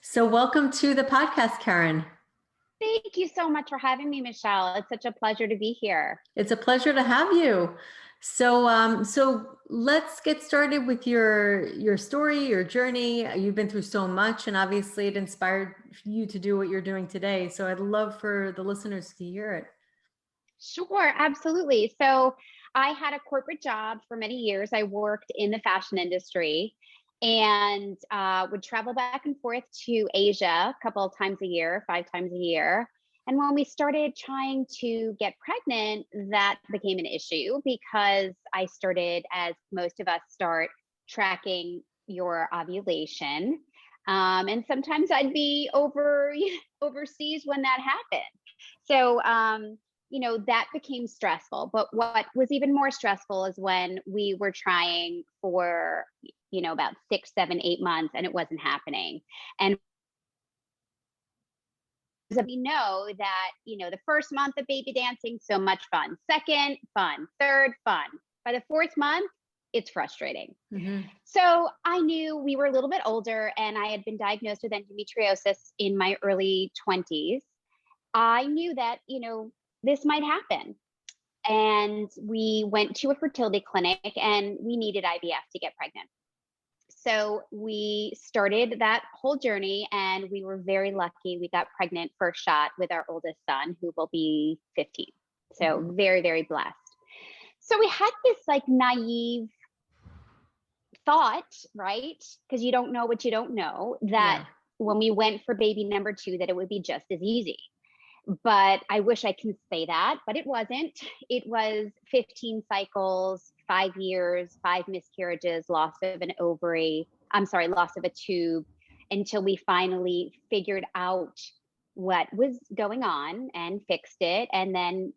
So welcome to the podcast, Caryn. Thank you so much for having me, Michelle. It's such a pleasure to be here. It's a pleasure to have you. So let's get started with your story, your journey. You've been through so much, and obviously it inspired you to do what you're doing today. So I'd love for the listeners to hear it. Sure, absolutely. So I had a corporate job for many years. I worked in the fashion industry and would travel back and forth to Asia a couple of times a year, 5 times a year. And when we started trying to get pregnant, that became an issue because I started, as most of us start, tracking your ovulation. And sometimes I'd be overseas when that happened. So, that became stressful. But what was even more stressful is when we were trying for, about 6, 7, 8 months and it wasn't happening. And we know that, the first month of baby dancing, so much fun. Second, fun. Third, fun. By the fourth month, it's frustrating. Mm-hmm. So I knew we were a little bit older and I had been diagnosed with endometriosis in my early 20s. I knew that, this might happen. And we went to a fertility clinic and we needed IVF to get pregnant. So we started that whole journey and we were very lucky. We got pregnant first shot with our oldest son, who will be 15. So very, very blessed. So we had this like naive thought, right? Because you don't know what you don't know, that when we went for baby number 2, that it would be just as easy. But I wish I can say that, but it wasn't. It was 15 cycles, 5 years, 5 miscarriages, loss of a tube, until we finally figured out what was going on and fixed it. And then,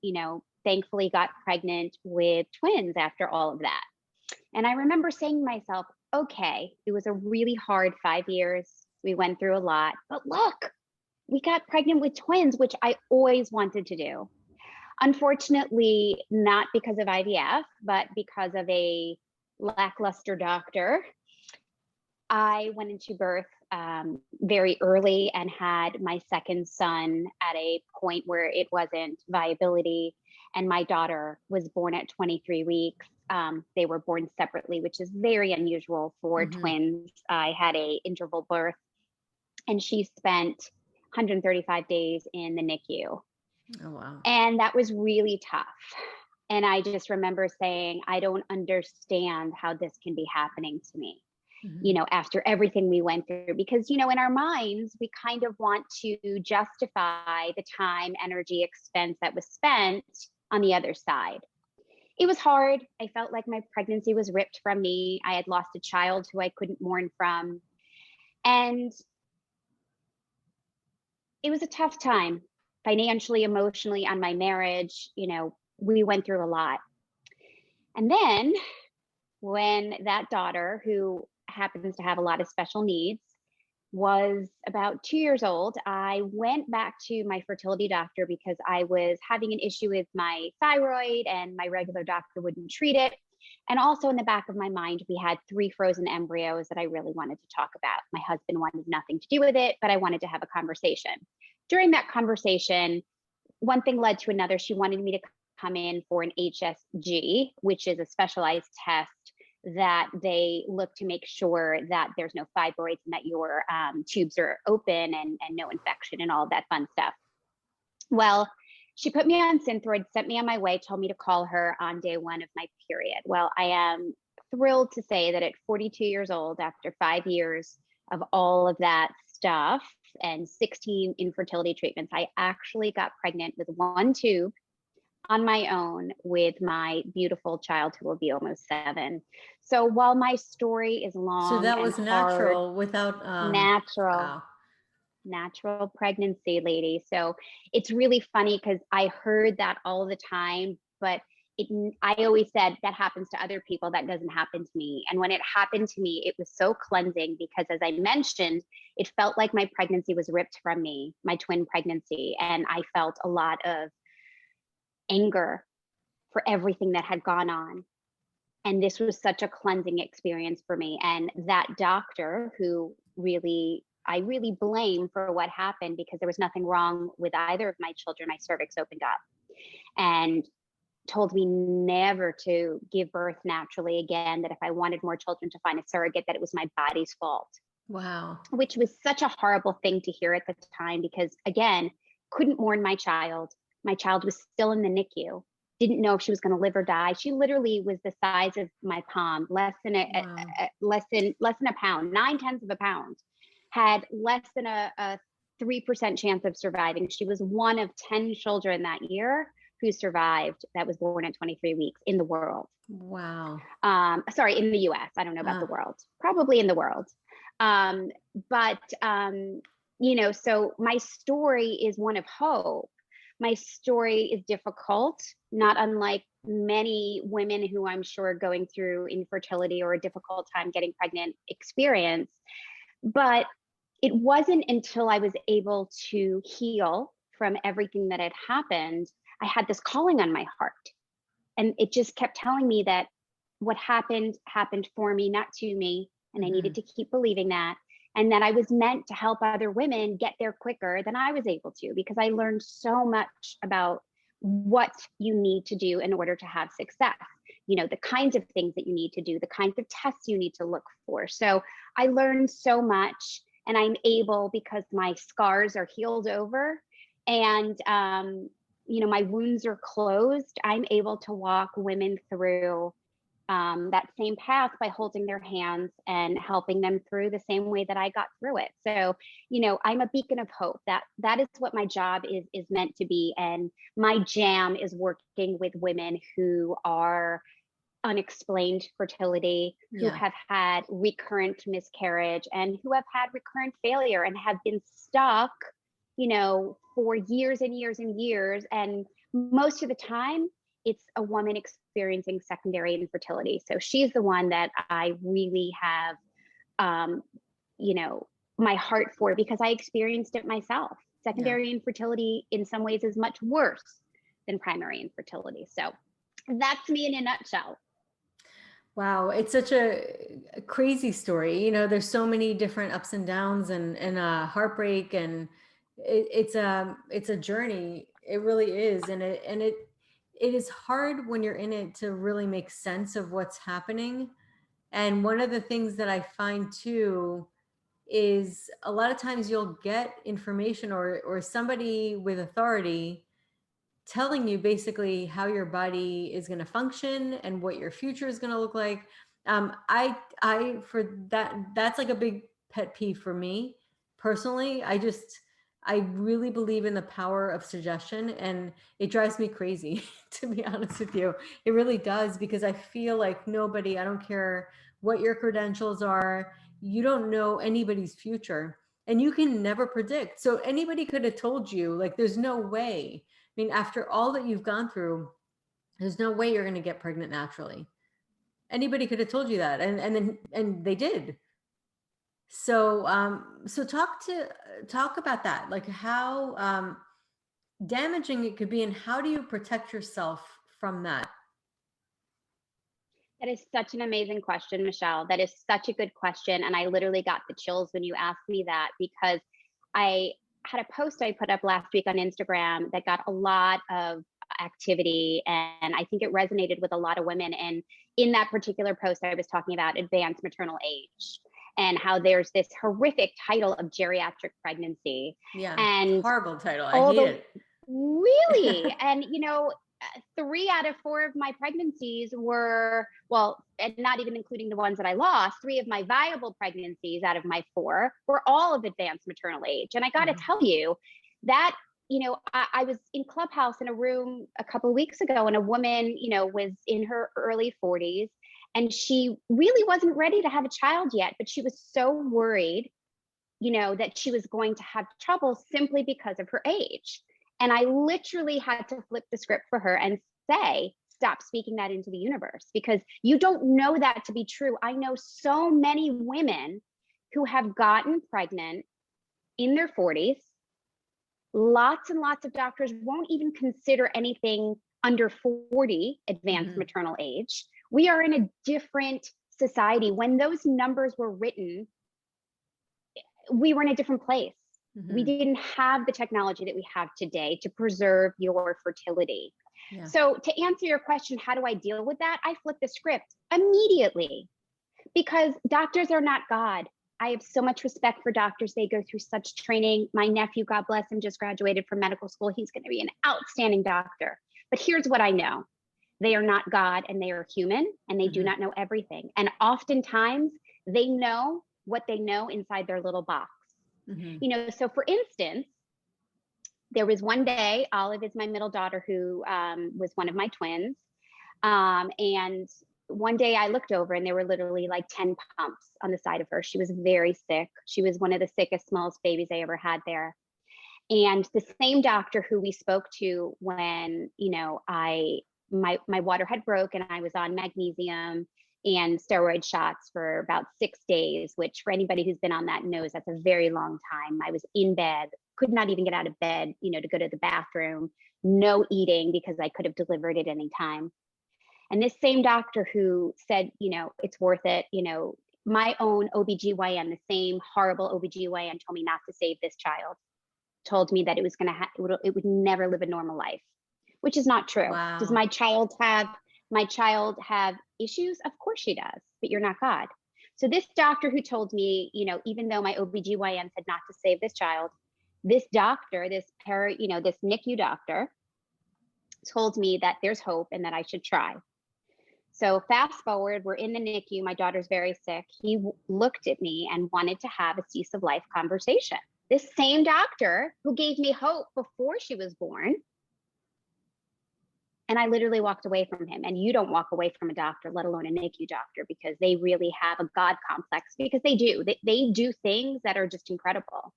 thankfully got pregnant with twins after all of that. And I remember saying to myself, okay, it was a really hard 5 years. We went through a lot, but look, we got pregnant with twins, which I always wanted to do. Unfortunately, not because of IVF, but because of a lackluster doctor. I went into birth very early and had my second son at a point where it wasn't viability. And my daughter was born at 23 weeks. They were born separately, which is very unusual for twins. I had an interval birth and she spent 135 days in the NICU. Oh, wow. And that was really tough. And I just remember saying, I don't understand how this can be happening to me, after everything we went through. Because, in our minds, we kind of want to justify the time, energy, expense that was spent on the other side. It was hard. I felt like my pregnancy was ripped from me. I had lost a child who I couldn't mourn from. And it was a tough time financially, emotionally, on my marriage. We went through a lot. And then when that daughter, who happens to have a lot of special needs, was about 2 years old, I went back to my fertility doctor because I was having an issue with my thyroid and my regular doctor wouldn't treat it. And also in the back of my mind, we had 3 frozen embryos that I really wanted to talk about. My husband wanted nothing to do with it, but I wanted to have a conversation. During that conversation, one thing led to another. She wanted me to come in for an HSG, which is a specialized test that they look to make sure that there's no fibroids and that your tubes are open and no infection and all of that fun stuff. Well, she put me on Synthroid, sent me on my way, told me to call her on day 1 of my period. Well, I am thrilled to say that at 42 years old, after 5 years of all of that stuff and 16 infertility treatments, I actually got pregnant with 1 tube on my own with my beautiful child, who will be almost 7. So while my story is long, so that was natural, hard, without natural pregnancy, lady. So it's really funny because I heard that all the time, but I always said that happens to other people. That doesn't happen to me. And when it happened to me, it was so cleansing because, as I mentioned, it felt like my pregnancy was ripped from me, my twin pregnancy. And I felt a lot of anger for everything that had gone on. And this was such a cleansing experience for me. And that doctor, who really I really blame for what happened, because there was nothing wrong with either of my children. My cervix opened up and told me never to give birth naturally again, that if I wanted more children, to find a surrogate, that it was my body's fault, Wow. which was such a horrible thing to hear at the time, because again, couldn't mourn my child. My child was still in the NICU. Didn't know if she was going to live or die. She literally was the size of my palm, Wow. less than a pound, 9/10 of a pound. Had less than a 3% chance of surviving. She was one of 10 children that year who survived, that was born at 23 weeks in the world. Wow. Sorry, in the US. I don't know about the world. Probably in the world. Um, but so my story is one of hope. My story is difficult, not unlike many women who I'm sure are going through infertility or a difficult time getting pregnant experience. But it wasn't until I was able to heal from everything that had happened, I had this calling on my heart. And it just kept telling me that what happened happened for me, not to me. And I needed to keep believing that. And that I was meant to help other women get there quicker than I was able to, because I learned so much about what you need to do in order to have success. The kinds of things that you need to do, the kinds of tests you need to look for. So I learned so much, and I'm able, because my scars are healed over and my wounds are closed, I'm able to walk women through that same path by holding their hands and helping them through the same way that I got through it. So, I'm a beacon of hope. That is what my job is meant to be. And my jam is working with women who are unexplained fertility, who Yeah. have had recurrent miscarriage, and who have had recurrent failure and have been stuck, for years and years and years. And most of the time, it's a woman experiencing secondary infertility. So she's the one that I really have, my heart for, because I experienced it myself. Yeah. Secondary infertility in some ways is much worse than primary infertility. So that's me in a nutshell. Wow, it's such a crazy story. There's so many different ups and downs and heartbreak, and it's a journey. It really is, and it is hard when you're in it to really make sense of what's happening. And one of the things that I find too is a lot of times you'll get information or somebody with authority telling you basically how your body is going to function and what your future is going to look like. I for that's like a big pet peeve for me personally. I really believe in the power of suggestion, and it drives me crazy to be honest with you. It really does, because I feel like nobody, I don't care what your credentials are, you don't know anybody's future, and you can never predict. So anybody could have told you, like, there's no way. I mean, after all that you've gone through, there's no way you're going to get pregnant naturally. Anybody could have told you that, and they did. So talk about that, like how damaging it could be, and how do you protect yourself from that? That is such an amazing question, Michelle. That is such a good question. And I literally got the chills when you asked me that, because I had a post I put up last week on Instagram that got a lot of activity. And I think it resonated with a lot of women. And in that particular post, I was talking about advanced maternal age and how there's this horrific title of geriatric pregnancy. Yeah, it's a And horrible title. I all hate the it. really, and 3 out of 4 of my pregnancies were, well, and not even including the ones that I lost, 3 of my viable pregnancies out of my 4 were all of advanced maternal age. And I got to Mhm. tell you that, I was in Clubhouse in a room a couple of weeks ago, and a woman, was in her early 40s, and she really wasn't ready to have a child yet, but she was so worried, that she was going to have trouble simply because of her age. And I literally had to flip the script for her and say, stop speaking that into the universe, because you don't know that to be true. I know so many women who have gotten pregnant in their 40s. Lots and lots of doctors won't even consider anything under 40 advanced Mhm. maternal age. We are in a different society. When those numbers were written, we were in a different place. We Mhm. didn't have the technology that we have today to preserve your fertility. Yeah. So to answer your question, how do I deal with that? I flip the script immediately, because doctors are not God. I have so much respect for doctors. They go through such training. My nephew, God bless him, just graduated from medical school. He's going to be an outstanding doctor. But here's what I know: they are not God, and they are human, and they do Mhm. not know everything. And oftentimes they know what they know inside their little box. Mhm. So for instance, there was one day, Olive is my middle daughter, who was one of my twins. And one day I looked over and there were literally like 10 pumps on the side of her. She was very sick. She was one of the sickest, smallest babies I ever had there. And the same doctor who we spoke to when, my water had broke and I was on magnesium and steroid shots for about 6 days, which for anybody who's been on that knows that's a very long time. I was in bed, could not even get out of bed, to go to the bathroom, no eating because I could have delivered at any time. And this same doctor who said, it's worth it, my own OBGYN, the same horrible OBGYN, told me not to save this child, told me that it was going to it would never live a normal life, which is not true. Does Wow. my child have issues? Of course she does, but you're not God. So this doctor who told me, even though my OBGYN said not to save this child, this doctor, this NICU doctor told me that there's hope and that I should try. So fast forward, we're in the NICU. My daughter's very sick. He looked at me and wanted to have a cease of life conversation. This same doctor who gave me hope before she was born. And I literally walked away from him. And you don't walk away from a doctor, let alone a NICU doctor, because they really have a God complex, because they do. They do things that are just incredible.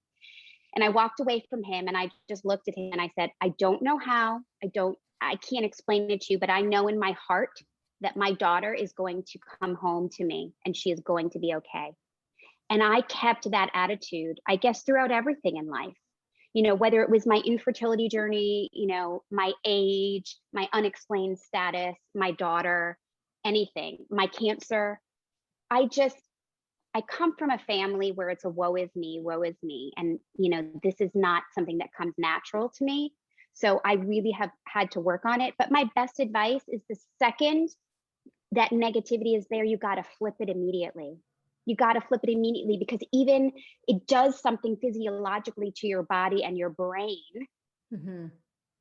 And I walked away from him and I just looked at him and I said, I don't know how. I can't explain it to you, but I know in my heart that my daughter is going to come home to me and she is going to be okay. And I kept that attitude, I guess, throughout everything in life. Whether it was my infertility journey, my age, my unexplained status, my daughter, anything, my cancer. I come from a family where it's a woe is me, woe is me. And, this is not something that comes natural to me. So I really have had to work on it. But my best advice is, the second that negativity is there, you got to flip it immediately. You got to flip it immediately, because even it does something physiologically to your body and your brain Mhm.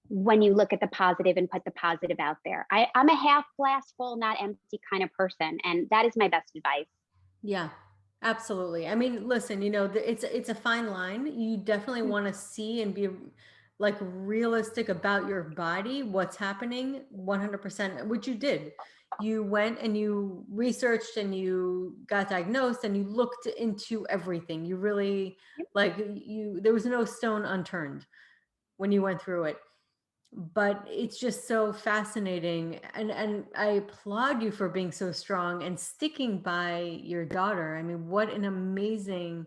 when you look at the positive and put the positive out there. I'm a half glass full, not empty kind of person. And that is my best advice. Yeah, absolutely. I mean, listen, it's a fine line. You definitely want to see and be like realistic about your body, what's happening 100%, which you did. You went and you researched and you got diagnosed and you looked into everything. You really there was no stone unturned when you went through it. But it's just so fascinating, and I applaud you for being so strong and sticking by your daughter. I mean, what an amazing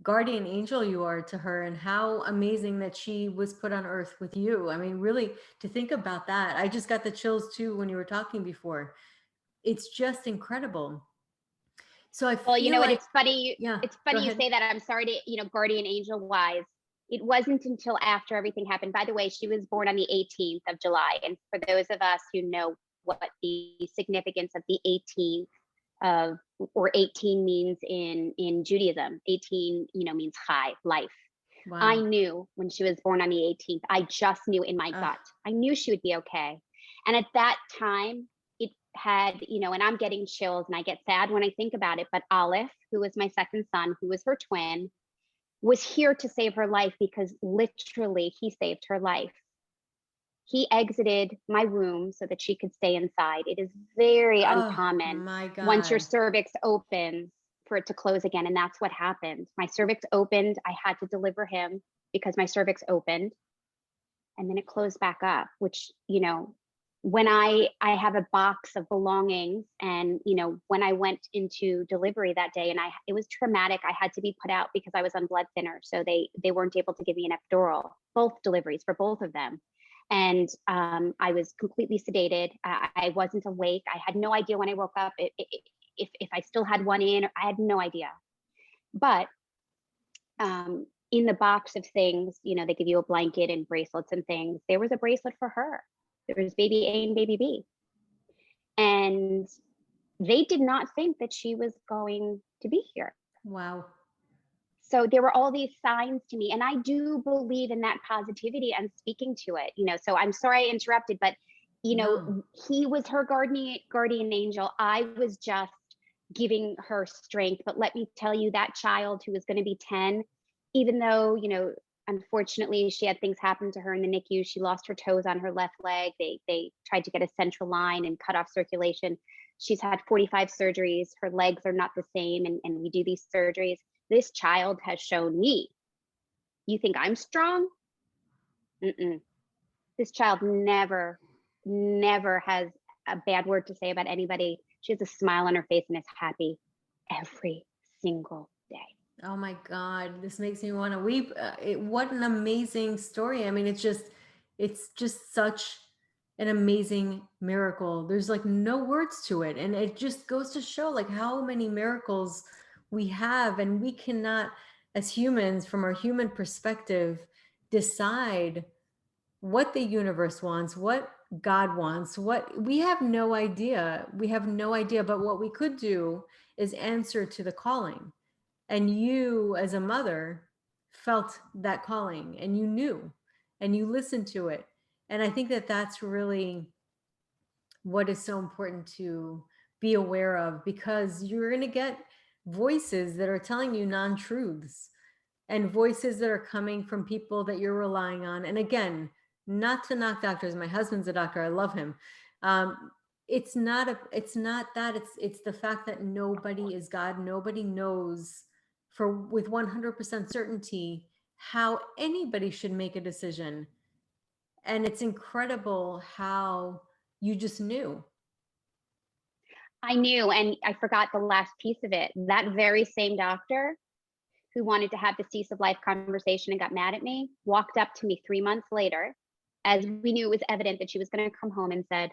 guardian angel you are to her, and how amazing that she was put on earth with you. I mean, really, to think about that, I just got the chills too when you were talking before. It's just incredible. So I Well, feel like, it's funny. yeah, It's go funny you ahead. say that. I'm sorry to, guardian angel wise. It wasn't until after everything happened. By the way, she was born on the 18th of July. And for those of us who know what the significance of the 18th of, or 18 means in Judaism, 18, means chai, life. I Wow. knew when she was born on the 18th. I just knew in my uh, gut. I knew she would be okay. And at that time, it had, and I'm getting chills and I get sad when I think about it. But Aleph, who was my second son, who was her twin, was here to save her life, because literally he saved her life. He exited my womb so that she could stay inside. It is very oh uncommon my once your God. cervix opens for it to close again. And that's what happened. My cervix opened. I had to deliver him because my cervix opened, and then it closed back up, which, when I have a box of belongings, and, when I went into delivery that day, and it was traumatic. I had to be put out because I was on blood thinner. So they weren't able to give me an epidural, both deliveries for both of them. And I was completely sedated. I wasn't awake. I had no idea when I woke up if I still had one in. I had no idea. But In the box of things, they give you a blanket and bracelets and things. There was a bracelet for her. There was baby A and baby B. And they did not think that she was going to be here. Wow. So there were all these signs to me. And I do believe in that positivity and speaking to it. So I'm sorry I interrupted, but No. he was her guardian angel. I was just giving her strength. But let me tell you, that child who was going to be 10, even though, unfortunately she had things happen to her in the NICU, she lost her toes on her left leg. They tried to get a central line and cut off circulation. She's had 45 surgeries. Her legs are not the same. And we do these surgeries. This child has shown me, you think I'm strong? Mm-mm. This child never has a bad word to say about anybody. She has a smile on her face and is happy every single day. Oh my God, this makes me want to weep. What an amazing story. I mean, it's just such an amazing miracle. There's like no words to it. And it just goes to show like how many miracles we have, and we cannot, as humans, from our human perspective, decide what the universe wants, what God wants, what we have no idea. We have no idea. But what we could do is answer to the calling. And you, as a mother, felt that calling, and you knew, and you listened to it. And I think that that's really what is so important to be aware of, because you're going to get voices that are telling you non-truths, and voices that are coming from people that you're relying on. And again, not to knock doctors. My husband's a doctor. I love him. Um, it's not that it's the fact that nobody is God. Nobody knows with 100% certainty how anybody should make a decision. And it's incredible how you just knew. I knew, and I forgot the last piece of it. That very same doctor who wanted to have the cease of life conversation and got mad at me walked up to me 3 months later, as we knew it was evident that she was going to come home, and said,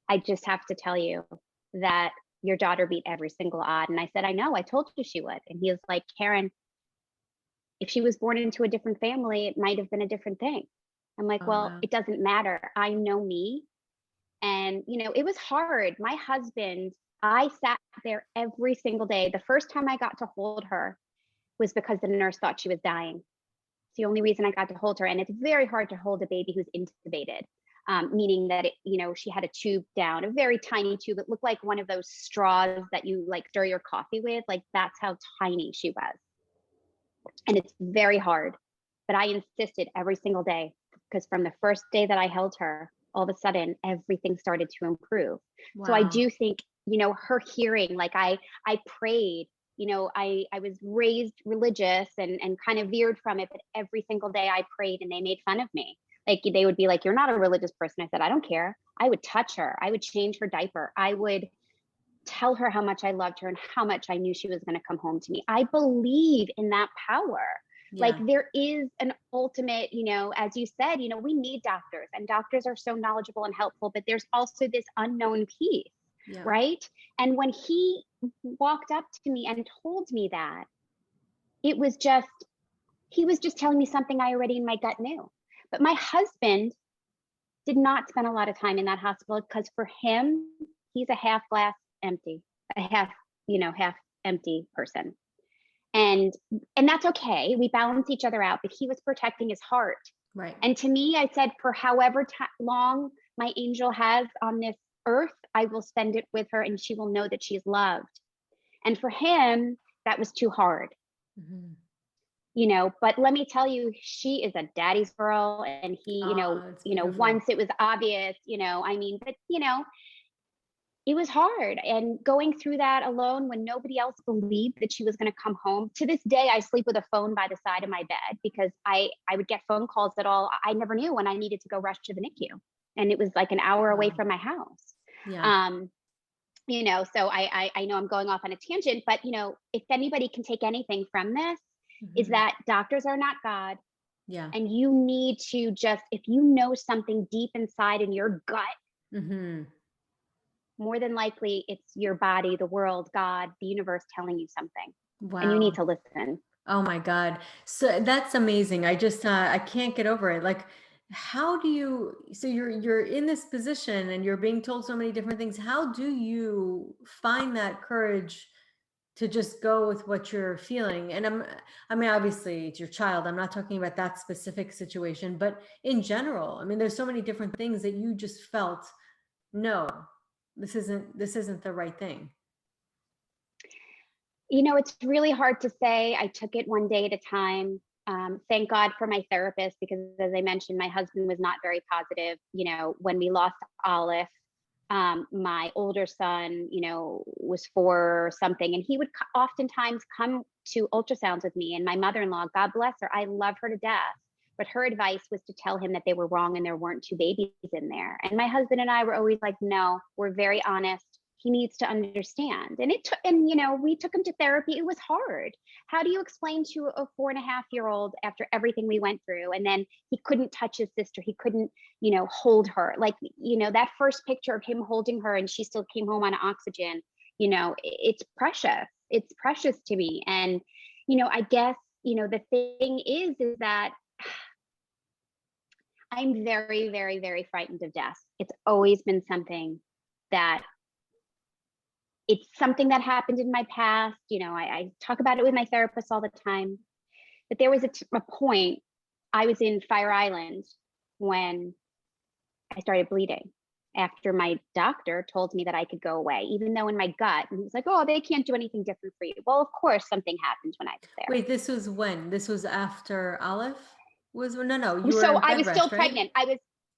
I just have to tell you that your daughter beat every single odd. And I said, I know, I told you she would. And he was like, Caryn, if she was born into a different family, it might have been a different thing. I'm like, Oh, well, wow. it doesn't matter. I know me. And, it was hard. My husband, I sat there every single day. The first time I got to hold her was because the nurse thought she was dying. It's the only reason I got to hold her. And it's very hard to hold a baby who's intubated, meaning that she had a tube down, a very tiny tube. It looked like one of those straws that you like stir your coffee with. Like, that's how tiny she was. And it's very hard. But I insisted every single day, because from the first day that I held her, all of a sudden everything started to improve. Wow. So I do think, her hearing, like I prayed, I was raised religious and kind of veered from it, but every single day I prayed, and they made fun of me. Like, they would be like, you're not a religious person. I said, I don't care. I would touch her. I would change her diaper. I would tell her how much I loved her and how much I knew she was going to come home to me. I believe in that power. Yeah. Like, there is an ultimate, as you said, we need doctors, and doctors are so knowledgeable and helpful, but there's also this unknown piece. Yeah. Right. And when he walked up to me and told me that, he was just telling me something I already in my gut knew. But my husband did not spend a lot of time in that hospital, because for him, he's a half glass empty, a half empty person. And that's okay. We balance each other out, but he was protecting his heart. Right. And to me, I said, for however long my angel has on this earth, I will spend it with her, and she will know that she is loved. And for him, that was too hard. Mm-hmm. But let me tell you, she is a daddy's girl, and he, once it was obvious, but it was hard. And going through that alone, when nobody else believed that she was going to come home. To this day, I sleep with a phone by the side of my bed, because I would get phone calls that I never knew when I needed to go rush to the NICU. And it was like an hour away from my house. Yeah. So I know I'm going off on a tangent, but, if anybody can take anything from this, is that doctors are not God. Yeah. And you need to just, if you know something deep inside in your gut, more than likely it's your body, the world, God, the universe telling you something. Wow. And you need to listen. Oh my God. So that's amazing. I just I can't get over it. Like how do you, so you're in this position and you're being told so many different things. How do you find that courage to just go with what you're feeling? And I mean obviously it's your child. I'm not talking about that specific situation, but in general, I mean there's so many different things that you just felt, no, this isn't the right thing. It's really hard to say. I took it one day at a time. Thank God for my therapist, because as I mentioned, my husband was not very positive. When we lost Olive, my older son, was 4 something, and he would oftentimes come to ultrasounds with me. And my mother-in-law, God bless her, I love her to death, but her advice was to tell him that they were wrong and there weren't two babies in there. And my husband and I were always like, no, we're very honest. He needs to understand. And it took, and we took him to therapy. It was hard. How do you explain to a 4.5-year-old after everything we went through? And then he couldn't touch his sister. He couldn't, hold her. Like, that first picture of him holding her and she still came home on oxygen, it's precious. It's precious to me. And, I guess, the thing is that I'm very, very, very frightened of death. It's always been something that it's something that happened in my past. I talk about it with my therapist all the time. But there was a point, I was in Fire Island when I started bleeding after my doctor told me that I could go away, even though in my gut, and he was like, oh, they can't do anything different for you. Well, of course, something happened when I was there. Wait, this was when? This was after Olive was, no, you were So in I bed was still rest, right? pregnant.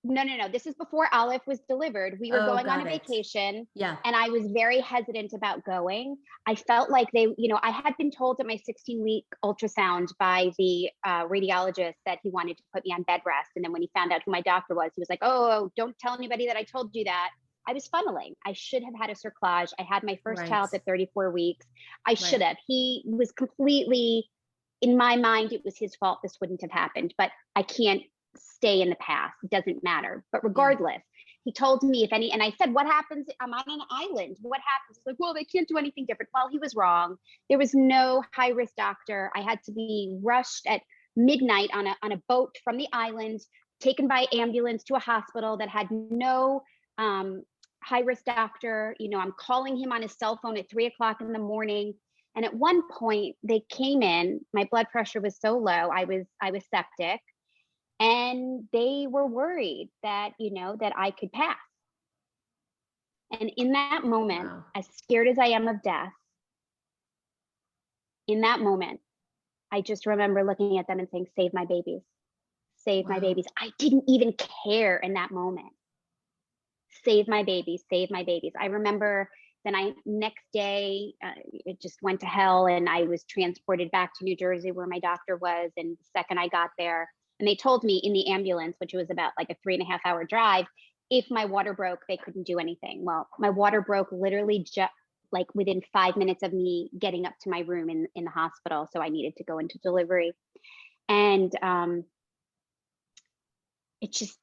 No. This is before Olive was delivered. We were Oh, going on a got it. vacation, Yeah. and I was very hesitant about going. I felt like I had been told at my 16-week ultrasound by the radiologist that he wanted to put me on bed rest. And then when he found out who my doctor was, he was like, oh, don't tell anybody that I told you that. I was funneling. I should have had a cerclage. I had my first Right. child at 34 weeks. I should Right. have. He was completely, in my mind, it was his fault. This wouldn't have happened, but I can't stay in the past. It doesn't matter. But Yeah. regardless, he told me if any, and I said, what happens? I'm on an island. What happens? He's like, well, they can't do anything different. Well, he was wrong. There was no high risk doctor. I had to be rushed at midnight on a boat from the island, taken by ambulance to a hospital that had no high risk doctor. I'm calling him on his cell phone at 3 o'clock in the morning. And at one point they came in, my blood pressure was so low, I was septic, and they were worried that that I could pass. And in that moment, Wow. as scared as I am of death, in that moment I just remember looking at them and saying, save my babies, save my Wow. babies. I didn't even care in that moment. Save my babies, save my babies. I remember then next day, it just went to hell, and I was transported back to New Jersey where my doctor was. And the second I got there, and they told me in the ambulance, which was about like a 3.5 hour drive, if my water broke, they couldn't do anything. Well, my water broke literally just like within 5 minutes of me getting up to my room in the hospital. So I needed to go into delivery. And it's just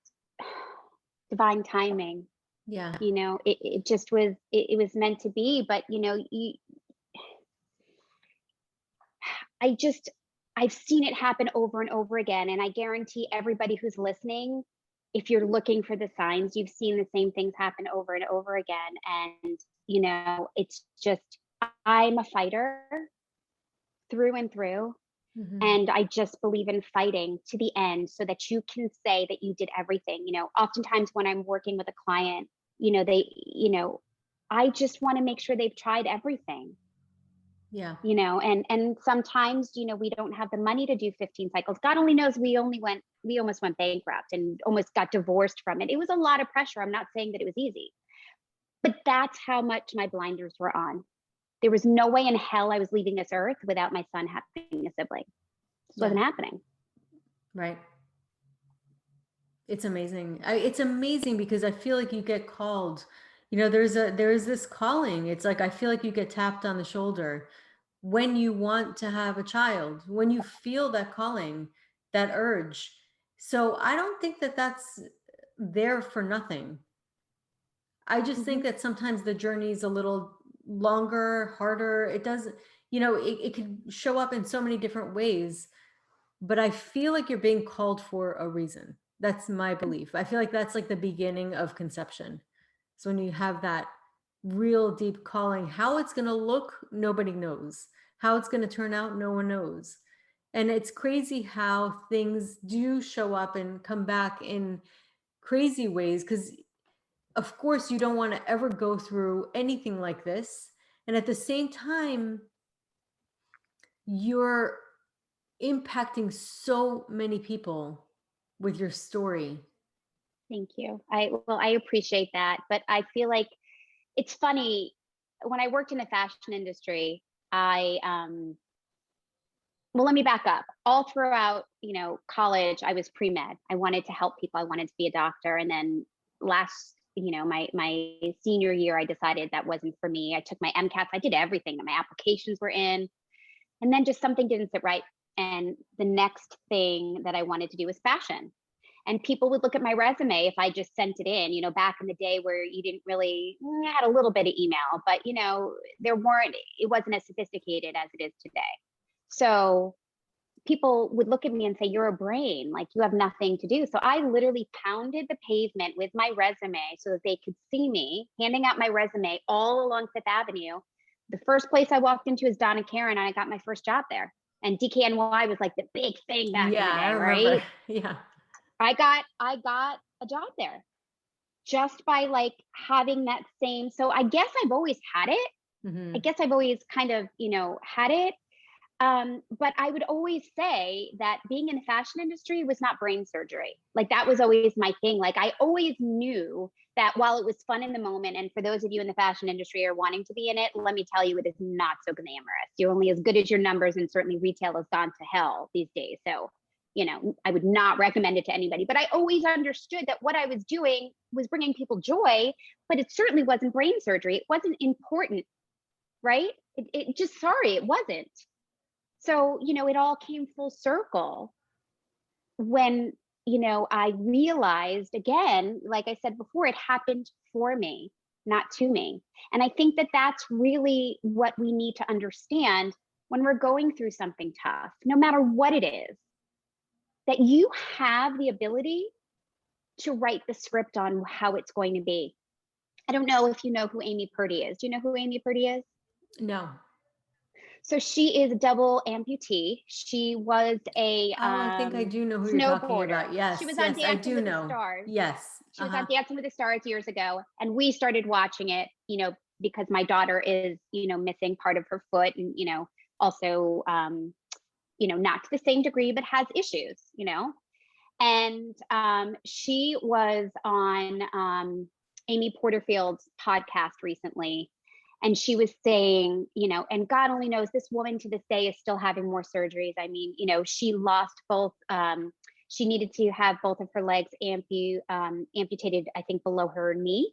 divine timing. Yeah. It just was, it was meant to be. But I've seen it happen over and over again. And I guarantee everybody who's listening, if you're looking for the signs, you've seen the same things happen over and over again. And it's just, I'm a fighter through and through. Hmm. And I just believe in fighting to the end so that you can say that you did everything. Oftentimes when I'm working with a client, I just want to make sure they've tried everything. Yeah. And sometimes, we don't have the money to do 15 cycles. God only knows, we almost went bankrupt and almost got divorced from it. It was a lot of pressure. I'm not saying that it was easy, but that's how much my blinders were on. There was no way in hell I was leaving this earth without my son having a sibling. This Yeah. wasn't happening. Right. It's amazing. It's amazing because I feel like you get called, there's this calling. It's like, I feel like you get tapped on the shoulder when you want to have a child, when you feel that calling, that urge. So I don't think that that's there for nothing. I just think Mm-hmm. that sometimes the journey is a little longer, harder. It doesn't, it could show up in so many different ways, but I feel like you're being called for a reason. That's my belief. I feel like that's like the beginning of conception. So when you have that real deep calling, how it's going to look, nobody knows. How it's going to turn out, no one knows. And it's crazy how things do show up and come back in crazy ways, because of course you don't want to ever go through anything like this. And at the same time, you're impacting so many people with your story. Thank you. I appreciate that, but I feel like it's funny. When I worked in the fashion industry, I well, let me back up. All throughout, college, I was pre-med. I wanted to help people. I wanted to be a doctor. And then my senior year, I decided that wasn't for me. I took my MCATs. I did everything. My applications were in. And then just something didn't sit right. And the next thing that I wanted to do was fashion. And people would look at my resume if I just sent it in, back in the day where you didn't really, you had a little bit of email, but it wasn't as sophisticated as it is today. So people would look at me and say, you're a brain, like you have nothing to do. So I literally pounded the pavement with my resume so that they could see me handing out my resume all along Fifth Avenue. The first place I walked into is Don and Caryns, and I got my first job there. And DKNY was like the big thing back in the Yeah, I day, remember. right? Yeah. I got a job there just by like having that same. So I guess I've always had it. I Hmm. guess I've always kind of, had it. But I would always say that being in the fashion industry was not brain surgery. Like that was always my thing. Like I always knew that while it was fun in the moment, and for those of you in the fashion industry are wanting to be in it, let me tell you, it is not so glamorous. You're only as good as your numbers, and certainly retail has gone to hell these days. So, I would not recommend it to anybody. But I always understood that what I was doing was bringing people joy, but it certainly wasn't brain surgery. It wasn't important, right? It just, sorry, it wasn't. So, it all came full circle when, I realized again, like I said before, it happened for me, not to me. And I think that that's really what we need to understand when we're going through something tough, no matter what it is, that you have the ability to write the script on how it's going to be. I don't know if you know who Amy Purdy is. Do you know who Amy Purdy is? No. So she is a double amputee. She was a Oh, I think I do know who you're talking snowboarder. about. She Yes, was on yes, I Dancing do with the know. Stars. Yes. She was on Uh-huh. Dancing with the Stars years ago, and we started watching it, because my daughter is, missing part of her foot, and also, not to the same degree, but has issues, And she was on Amy Porterfield's podcast recently, and she was saying, and God only knows, this woman to this day is still having more surgeries. I mean, she lost both. She needed to have both of her legs amputated, I think, below her knee,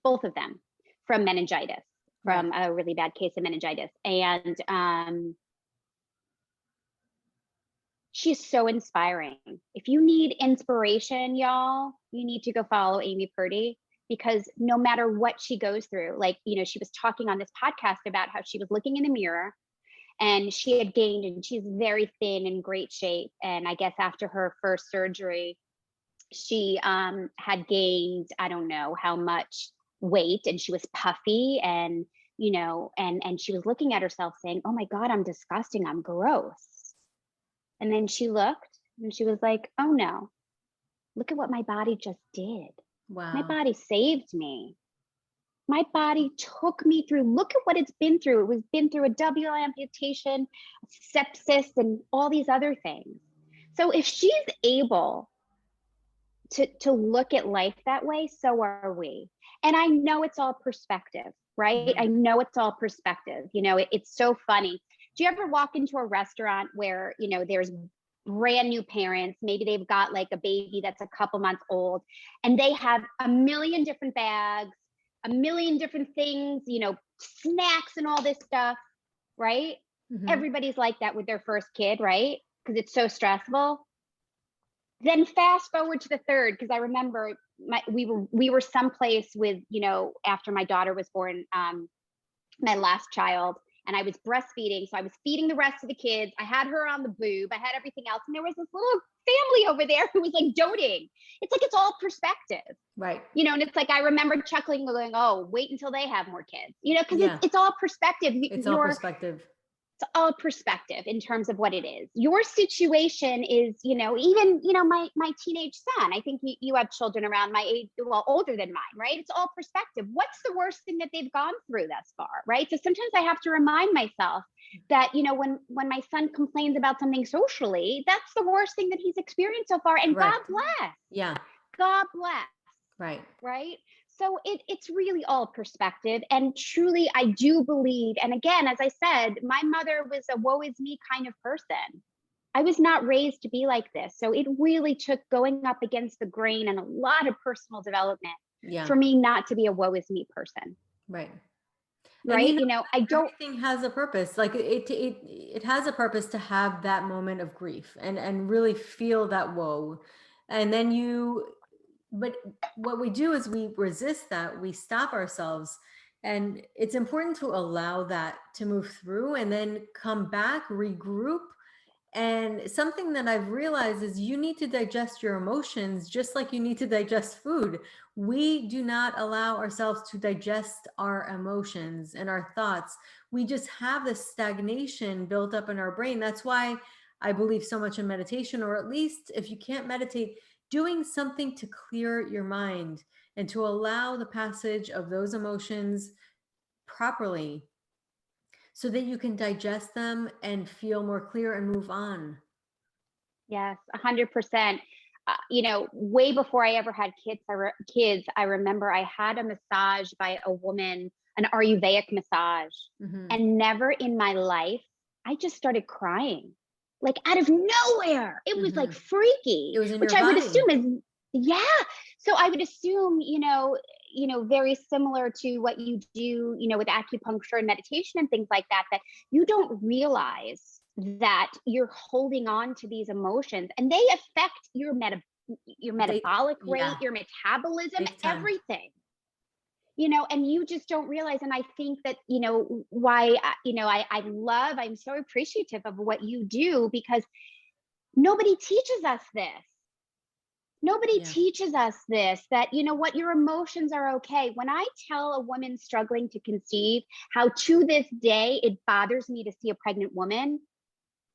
both of them, from meningitis, Right. from a really bad case of meningitis. And she's so inspiring. If you need inspiration, y'all, you need to go follow Amy Purdy, because no matter what she goes through, like, she was talking on this podcast about how she was looking in the mirror and she had gained, and she's very thin and great shape. And I guess after her first surgery, she had gained, I don't know how much weight, and she was puffy, and and she was looking at herself saying, oh my God, I'm disgusting, I'm gross. And then she looked and she was like, oh no, look at what my body just did. My Wow. body saved me. My body took me through, look at what it's been through. It was been through a double amputation, sepsis, and all these other things. So if she's able to look at life that way, so are we. And I know it's all perspective, right? Mhm. I know it's all perspective. It's so funny. Do you ever walk into a restaurant where, there's brand new parents, maybe they've got like a baby that's a couple months old, and they have a million different bags, a million different things, snacks and all this stuff, right? Mhm. Everybody's like that with their first kid, right? Because it's so stressful. Then fast forward to the third, because I remember we were someplace with, after my daughter was born, my last child, and I was breastfeeding. So I was feeding the rest of the kids. I had her on the boob. I had everything else. And there was this little family over there who was like doting. It's like, it's all perspective. Right. And it's like, I remember chuckling, going, oh, wait until they have more kids, because Yeah. it's all perspective. It's all perspective. It's all perspective in terms of what it is. Your situation is, even, my teenage son, I think you have children around my age, well, older than mine, right? It's all perspective. What's the worst thing that they've gone through thus far, right? So sometimes I have to remind myself that, when my son complains about something socially, that's the worst thing that he's experienced so far. And Right. God bless. Yeah. God bless. Right. Right. So it's really all perspective. And truly, I do believe, and again, as I said, my mother was a woe is me kind of person. I was not raised to be like this. So it really took going up against the grain and a lot of personal development for me not to be a woe is me person. Right. Right. And I don't. Everything has a purpose. Like it has a purpose to have that moment of grief and really feel that woe. And then but what we do is we resist that, we stop ourselves. And it's important to allow that to move through and then come back, regroup. And something that I've realized is you need to digest your emotions just like you need to digest food. We do not allow ourselves to digest our emotions and our thoughts. We just have this stagnation built up in our brain. That's why I believe so much in meditation, or at least if you can't meditate, doing something to clear your mind and to allow the passage of those emotions properly so that you can digest them and feel more clear and move on. Yes, 100%. Way before I ever had kids, I remember I had a massage by a woman, an Ayurvedic massage, and never in my life, I just started crying, like out of nowhere. It was like freaky, It was in which your I would body. assume is, yeah. So I would assume, very similar to what you do, with acupuncture and meditation and things like that, that you don't realize that you're holding on to these emotions and they affect your metabolic rate, your metabolism, everything, and you just don't realize. And I think that, why, I'm so appreciative of what you do, because nobody teaches us this. Nobody teaches us this, that, what, your emotions are okay. When I tell a woman struggling to conceive how to this day it bothers me to see a pregnant woman,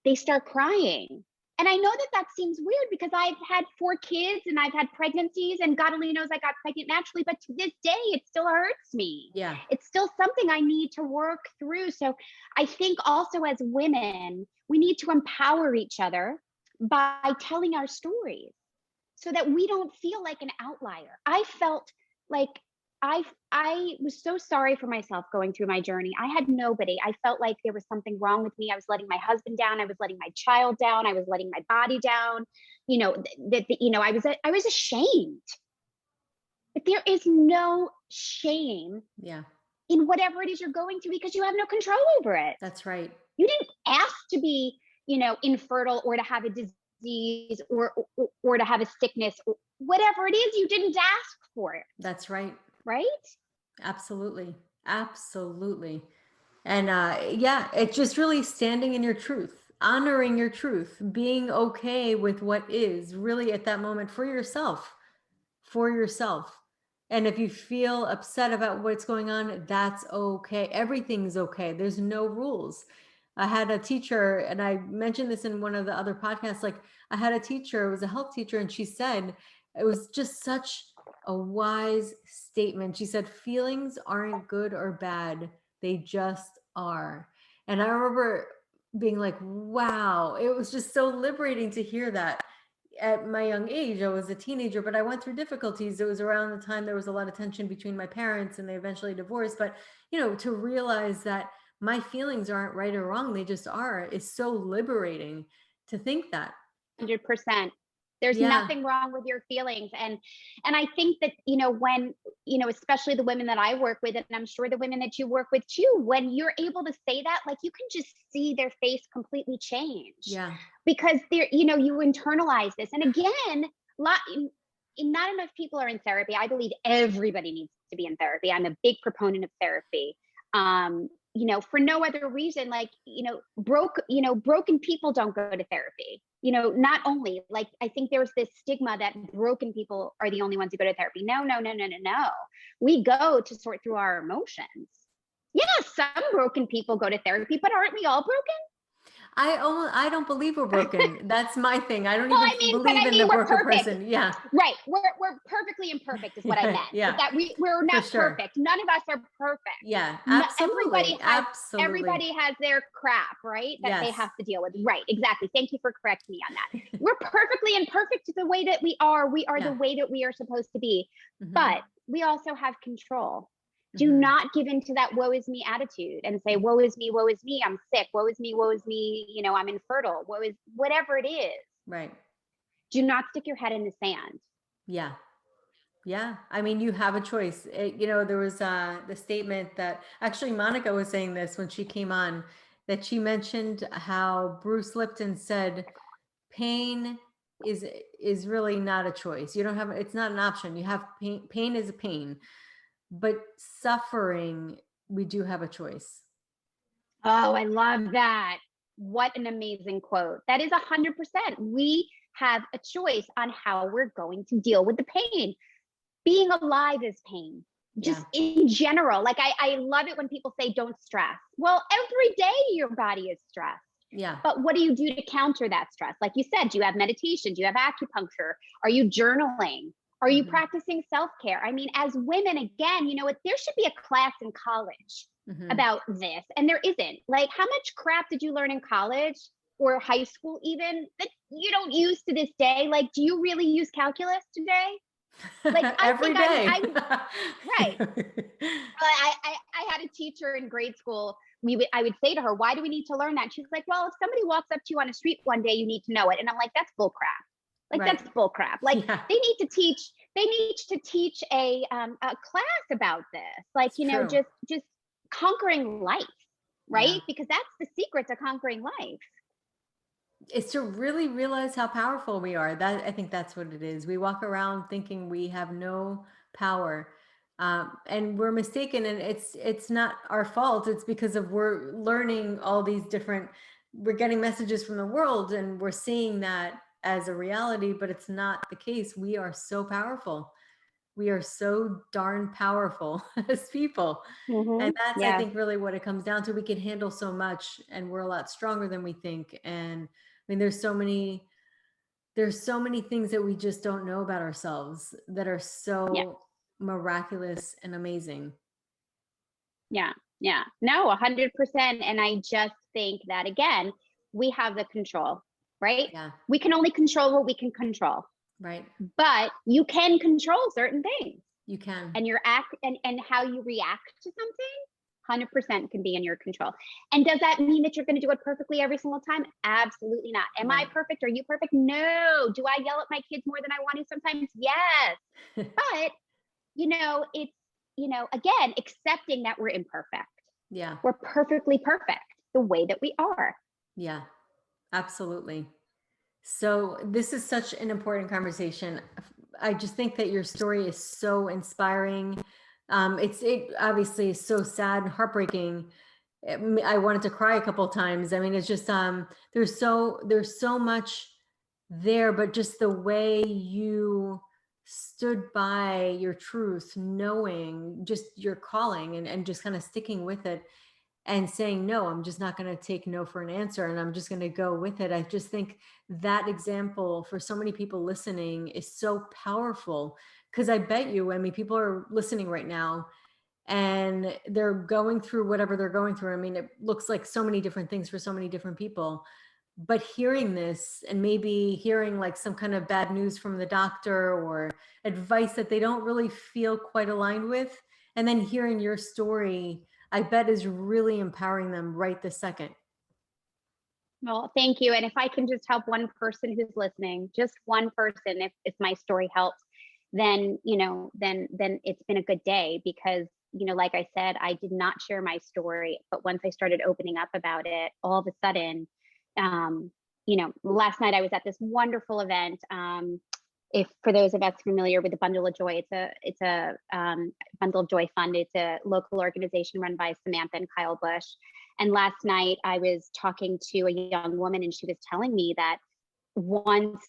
they start crying. And I know that seems weird because I've had 4 kids and I've had pregnancies, and God only knows I got pregnant naturally, but to this day, it still hurts me. Yeah. It's still something I need to work through. So I think also as women, we need to empower each other by telling our stories so that we don't feel like an outlier. I felt like I was so sorry for myself going through my journey. I had nobody. I felt like there was something wrong with me. I was letting my husband down. I was letting my child down. I was letting my body down. I was ashamed. But there is no shame in whatever it is you're going through, because you have no control over it. That's right. You didn't ask to be, infertile, or to have a disease, or to have a sickness, or whatever it is. You didn't ask for it. That's right. Right? Absolutely. Absolutely. And it's just really standing in your truth, honoring your truth, being okay with what is really at that moment for yourself. And if you feel upset about what's going on, that's okay. Everything's okay. There's no rules. I had a teacher, and I mentioned this in one of the other podcasts, like I had a teacher, it was a health teacher, and she said, it was just such a wise statement. She said, feelings aren't good or bad. They just are. And I remember being like, wow, it was just so liberating to hear that. At my young age, I was a teenager, but I went through difficulties. It was around the time there was a lot of tension between my parents, and they eventually divorced. But, to realize that my feelings aren't right or wrong, they just are, is so liberating to think that. 100%. There's nothing wrong with your feelings. And I think that, when, especially the women that I work with, and I'm sure the women that you work with too, when you're able to say that, like, you can just see their face completely change. Yeah. Because they're, you internalize this. And again, not enough people are in therapy. I believe everybody needs to be in therapy. I'm a big proponent of therapy. for no other reason, like, broken people don't go to therapy. Not only, like, I think there's this stigma that broken people are the only ones who go to therapy. No, no, no, no, no, no. We go to sort through our emotions. Yes, some broken people go to therapy, but aren't we all broken? I don't believe we're broken. That's my thing. I don't Well, even but believe in the we're broken perfect. person. Yeah. Right. We're perfectly imperfect is what I meant. Yeah, Is that we're for not sure. perfect. None of us are perfect. Yeah, No, absolutely. Absolutely. everybody has their crap, right? That they Yes. have to deal with. Right. Exactly. Thank you for correcting me on that. We're perfectly imperfect the way that we are. We are the Yeah. way that we are supposed to be. Hmm. But we also have control. Do Hmm. not give into that woe is me attitude and say, woe is me, I'm sick, woe is me, I'm infertile, woe is whatever it is. Right. Do not stick your head in the sand. Yeah. Yeah. I mean, you have a choice. There was the statement that actually Monica was saying this when she came on, that she mentioned how Bruce Lipton said, pain is is really not a choice. You don't have, it's not an option. You have pain. Pain is a pain, but suffering, we do have a choice. Oh, I love that. What an amazing quote. That is 100%. We have a choice on how we're going to deal with the pain. Being alive is pain, Yeah. just in general. Like, I love it when people say, don't stress. Well, every day your body is stressed. Yeah. But what do you do to counter that stress? Like you said, do you have meditation? Do you have acupuncture? Are you journaling? Are you Hmm. practicing self-care? I mean, as women, again, there should be a class in college Hmm. about this, and there isn't. Like, how much crap did you learn in college or high school even that you don't use to this day? Like, do you really use calculus today? Like, I Every think I day. would, right. I had a teacher in grade school. I would say to her, "Why do we need to learn that?" She's like, "Well, if somebody walks up to you on the street one day, you need to know it." And I'm like, "That's bull crap. Like, Right. that's bull crap. Like, Yeah, they need to teach. They need to teach a class about this. Like, it's true. just conquering life, Yeah. right? Because that's the secret to conquering life." It's to really realize how powerful we are. That, I think that's what it is. We walk around thinking we have no power. And we're mistaken, and it's not our fault. It's because of, we're learning all these different, we're getting messages from the world and we're seeing that as a reality, but it's not the case. We are so powerful. We are so darn powerful as people. And that's, I Yeah. think, really what it comes down to. We can handle so much, and we're a lot stronger than we think. And I mean, there's so many things that we just don't know about ourselves that are Yeah. so miraculous and amazing. Yeah. Yeah. No, 100%. And I just think that, again, we have the control, right? Yeah. We can only control what we can control, Right. but you can control certain things, You can. and your act and how you react to something 100% can be in your control. And does that mean that you're going to do it perfectly every single time? Absolutely not. Am I Right. perfect? Are you perfect? No. Do I yell at my kids more than I want to sometimes? Yes. But, it's, again, accepting that we're imperfect. Yeah. We're perfectly perfect the way that we are. Yeah. Absolutely. So this is such an important conversation. I just think that your story is so inspiring. It obviously is so sad and heartbreaking. I wanted to cry a couple of times. I mean, it's just there's so much there, but just the way you stood by your truth, knowing just your calling, and just kind of sticking with it and saying, no, I'm just not going to take no for an answer, and I'm just going to go with it. I just think that example for so many people listening is so powerful, because I bet you, I mean, people are listening right now and they're going through whatever they're going through. I mean, it looks like so many different things for so many different people. But hearing this, and maybe hearing like some kind of bad news from the doctor or advice that they don't really feel quite aligned with, and then hearing your story, I bet is really empowering them right this second. Well, thank you. And if I can just help one person who's listening, just one person, if my story helps, then, then it's been a good day. Because, like I said, I did not share my story, but once I started opening up about it, all of a sudden, last night I was at this wonderful event, if for those of us familiar with the Bundle of Joy, it's a Bundle of Joy Fund. It's a local organization run by Samantha and Kyle Bush. And last night I was talking to a young woman, and she was telling me that once,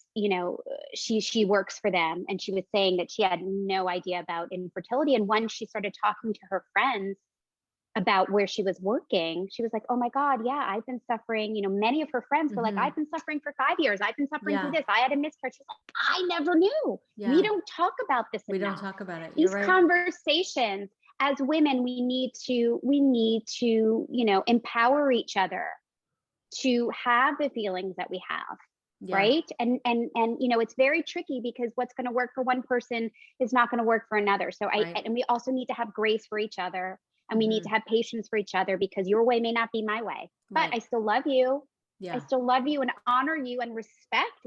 she works for them, and she was saying that she had no idea about infertility. And once she started talking to her friends about where she was working, she was like, oh my God, yeah, I've been suffering. Many of her friends were like, Mhm. I've been suffering for 5 years. I've been suffering through Yeah. this. I had a miscarriage. She's like, I never knew. We Yeah. don't talk about this We don't enough. talk about it. You're These right. conversations, as women, we need to empower each other to have the feelings that we have. Yeah. Right. And it's very tricky, because what's going to work for one person is not going to work for another. So Right. and we also need to have grace for each other, and we need to Mhm. have patience for each other, because your way may not be my way, but Right. I still love you. I Yeah. still love you and honor you and respect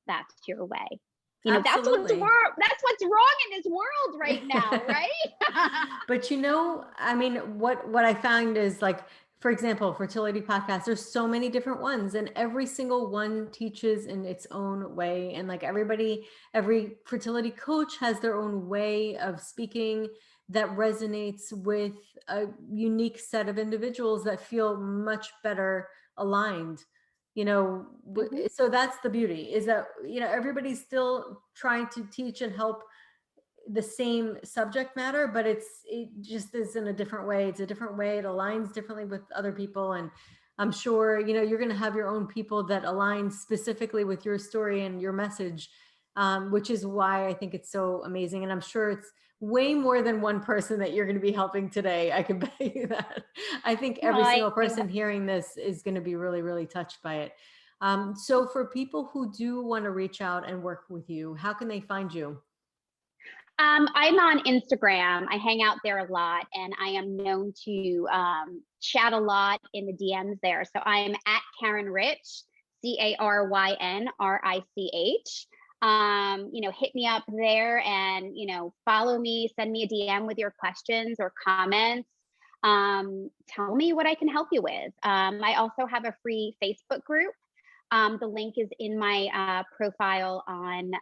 that's your way. Absolutely. That's what's wrong in this world right now, right? But I mean, what I found is, like, for example, fertility podcasts, there's so many different ones, and every single one teaches in its own way. And like every fertility coach has their own way of speaking that resonates with a unique set of individuals that feel much better aligned. Mhm. So that's the beauty, is that everybody's still trying to teach and help the same subject matter, but it just is in a different way. It's a different way. It aligns differently with other people. And I'm sure, you're going to have your own people that align specifically with your story and your message, which is why I think it's so amazing. And I'm sure it's way more than one person that you're going to be helping today. I can bet you that. I think No, every single person hearing this is going to be really, really touched by it. So for people who do want to reach out and work with you, how can they find you? I'm on Instagram. I hang out there a lot, and I am known to chat a lot in the DMs there. So I am at Caryn Rich, CarynRich. Hit me up there, and follow me, send me a DM with your questions or comments. Tell me what I can help you with. I also have a free Facebook group. The link is in my profile on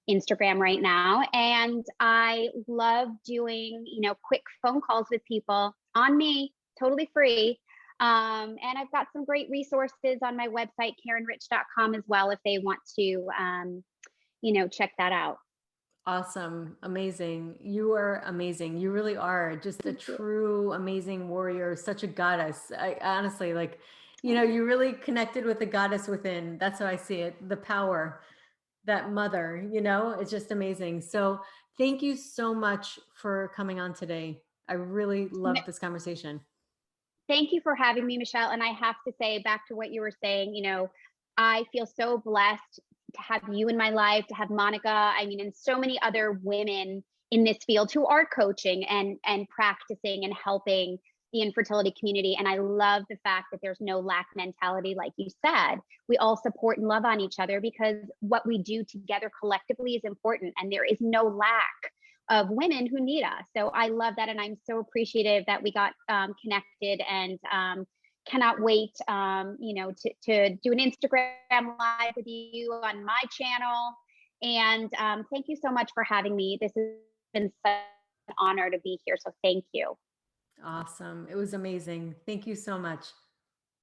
Instagram right now. And I love doing, quick phone calls with people on me, totally free. And I've got some great resources on my website, carynrich.com, as well, if they want to, check that out. Awesome. Amazing. You are amazing. You really are just a Thank you. true amazing warrior, such a goddess. I honestly, like, Oh, you really connected with the goddess within. That's how I see it. The power, that mother, it's just amazing. So thank you so much for coming on today. I really m- loved this conversation. Thank you for having me, Michelle. And I have to say, back to what you were saying, I feel so blessed to have you in my life, to have Monica, I mean, and so many other women in this field who are coaching and practicing and helping the infertility community. And I love the fact that there's no lack mentality, like you said. We all support and love on each other, because what we do together collectively is important, and there is no lack of women who need us. So I love that. And I'm so appreciative that we got connected, and cannot wait, to do an Instagram live with you on my channel. And thank you so much for having me. This has been such an honor to be here. So thank you. Awesome. It was amazing. Thank you so much.